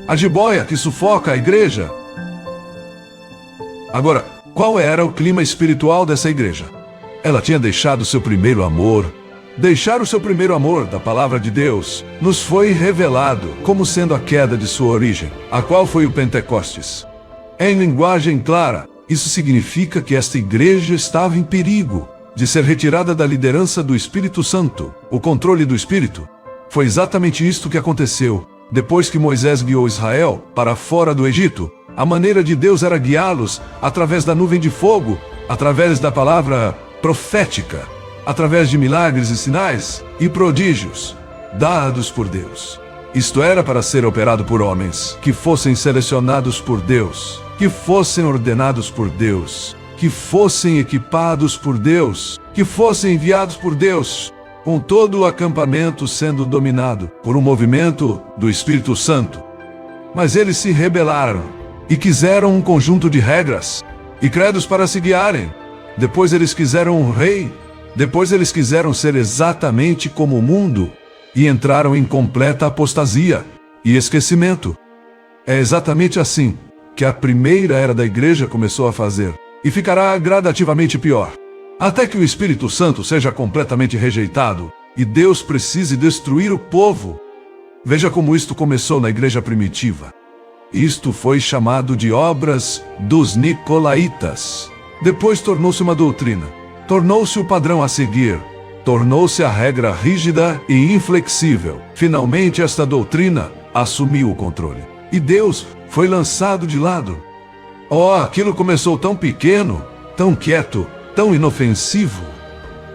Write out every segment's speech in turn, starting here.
A jiboia que sufoca a igreja. Agora, qual era o clima espiritual dessa igreja? Ela tinha deixado seu primeiro amor. Deixar o seu primeiro amor da palavra de Deus nos foi revelado como sendo a queda de sua origem, a qual foi o Pentecostes. Em linguagem clara, isso significa que esta igreja estava em perigo de ser retirada da liderança do Espírito Santo, o controle do Espírito. Foi exatamente isto que aconteceu. Depois que Moisés guiou Israel para fora do Egito, a maneira de Deus era guiá-los através da nuvem de fogo, através da palavra profética, através de milagres e sinais e prodígios dados por Deus. Isto era para ser operado por homens que fossem selecionados por Deus, que fossem ordenados por Deus, que fossem equipados por Deus, que fossem enviados por Deus, com todo o acampamento sendo dominado por um movimento do Espírito Santo. Mas eles se rebelaram e quiseram um conjunto de regras e credos para se guiarem. Depois eles quiseram um rei. Depois eles quiseram ser exatamente como o mundo e entraram em completa apostasia e esquecimento. É exatamente assim que a primeira era da igreja começou a fazer, e ficará gradativamente pior, até que o Espírito Santo seja completamente rejeitado e Deus precise destruir o povo. Veja como isto começou na igreja primitiva. Isto foi chamado de obras dos Nicolaítas. Depois tornou-se uma doutrina, tornou-se o padrão a seguir, tornou-se a regra rígida e inflexível. Finalmente esta doutrina assumiu o controle, e Deus foi lançado de lado. Oh, aquilo começou tão pequeno, tão quieto, tão inofensivo.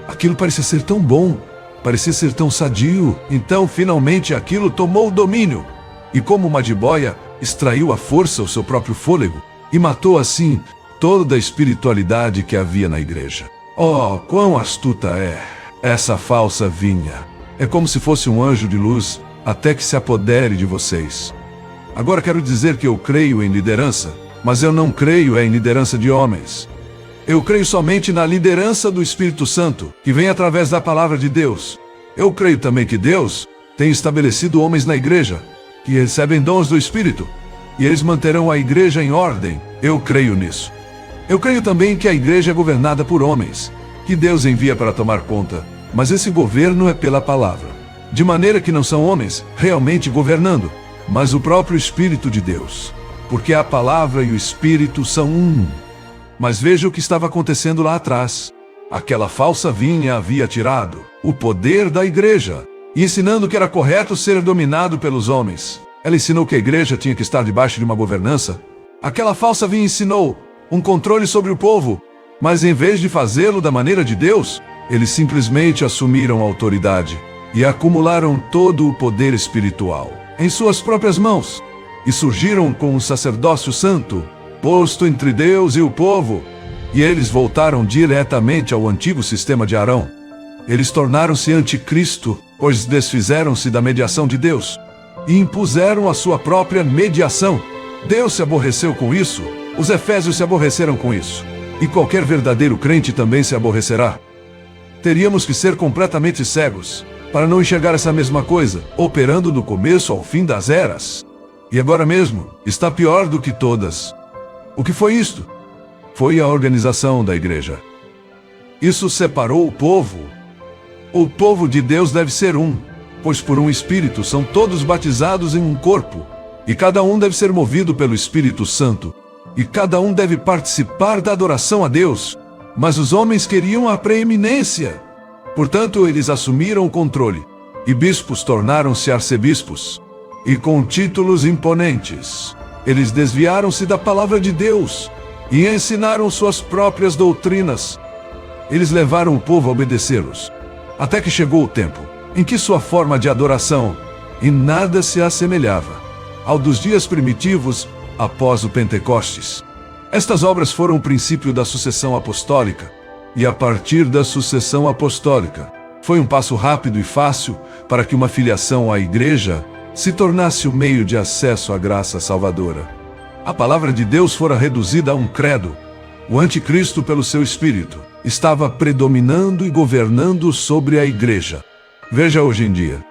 Aquilo parecia ser tão bom, parecia ser tão sadio. Então, finalmente, aquilo tomou o domínio. E como uma jiboia, extraiu à força o seu próprio fôlego e matou assim toda a espiritualidade que havia na igreja. Oh, quão astuta é essa falsa vinha. É como se fosse um anjo de luz até que se apodere de vocês. Agora quero dizer que eu creio em liderança, mas eu não creio em liderança de homens. Eu creio somente na liderança do Espírito Santo, que vem através da palavra de Deus. Eu creio também que Deus tem estabelecido homens na igreja, que recebem dons do Espírito, e eles manterão a igreja em ordem. Eu creio nisso. Eu creio também que a igreja é governada por homens, que Deus envia para tomar conta, mas esse governo é pela palavra. De maneira que não são homens realmente governando, mas o próprio Espírito de Deus. Porque a palavra e o Espírito são um. Mas veja o que estava acontecendo lá atrás. Aquela falsa vinha havia tirado o poder da igreja, e ensinando que era correto ser dominado pelos homens. Ela ensinou que a igreja tinha que estar debaixo de uma governança. Aquela falsa vinha ensinou um controle sobre o povo, mas em vez de fazê-lo da maneira de Deus, eles simplesmente assumiram a autoridade e acumularam todo o poder espiritual em suas próprias mãos, e surgiram com um sacerdócio santo, posto entre Deus e o povo, e eles voltaram diretamente ao antigo sistema de Arão. Eles tornaram-se anticristo, pois desfizeram-se da mediação de Deus, e impuseram a sua própria mediação. Deus se aborreceu com isso, os efésios se aborreceram com isso, e qualquer verdadeiro crente também se aborrecerá. Teríamos que ser completamente cegos para não enxergar essa mesma coisa, operando do começo ao fim das eras. E agora mesmo, está pior do que todas. O que foi isto? Foi a organização da igreja. Isso separou o povo. O povo de Deus deve ser um, pois por um Espírito são todos batizados em um corpo, e cada um deve ser movido pelo Espírito Santo, e cada um deve participar da adoração a Deus. Mas os homens queriam a preeminência. Portanto, eles assumiram o controle, e bispos tornaram-se arcebispos, e com títulos imponentes. Eles desviaram-se da palavra de Deus, e ensinaram suas próprias doutrinas. Eles levaram o povo a obedecê-los, até que chegou o tempo em que sua forma de adoração em nada se assemelhava ao dos dias primitivos após o Pentecostes. Estas obras foram o princípio da sucessão apostólica, e a partir da sucessão apostólica, foi um passo rápido e fácil para que uma filiação à igreja se tornasse o meio de acesso à graça salvadora. A palavra de Deus fora reduzida a um credo. O anticristo, pelo seu espírito, estava predominando e governando sobre a igreja. Veja hoje em dia.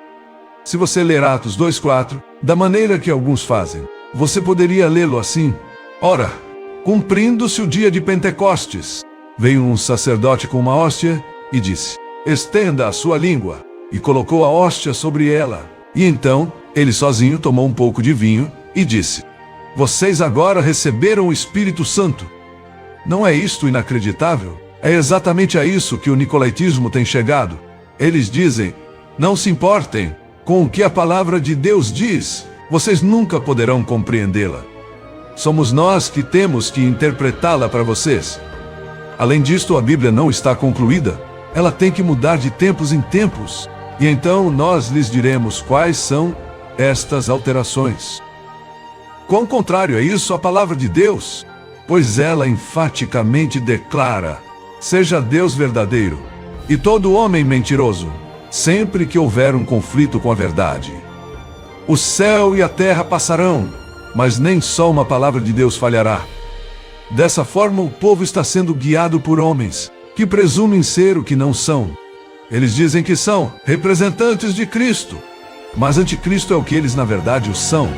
Se você ler Atos 2:4, da maneira que alguns fazem, você poderia lê-lo assim: ora, cumprindo-se o dia de Pentecostes, veio um sacerdote com uma hóstia e disse: estenda a sua língua, e colocou a hóstia sobre ela. E então, ele sozinho tomou um pouco de vinho e disse: vocês agora receberam o Espírito Santo. Não é isto inacreditável? É exatamente a isso que o nicolaítismo tem chegado. Eles dizem: não se importem com o que a palavra de Deus diz, vocês nunca poderão compreendê-la. Somos nós que temos que interpretá-la para vocês. Além disto, a Bíblia não está concluída. Ela tem que mudar de tempos em tempos. E então nós lhes diremos quais são estas alterações. Quão contrário é isso à palavra de Deus? Pois ela enfaticamente declara: seja Deus verdadeiro e todo homem mentiroso, sempre que houver um conflito com a verdade. O céu e a terra passarão, mas nem só uma palavra de Deus falhará. Dessa forma, o povo está sendo guiado por homens que presumem ser o que não são. Eles dizem que são representantes de Cristo, mas anticristo é o que eles na verdade o são.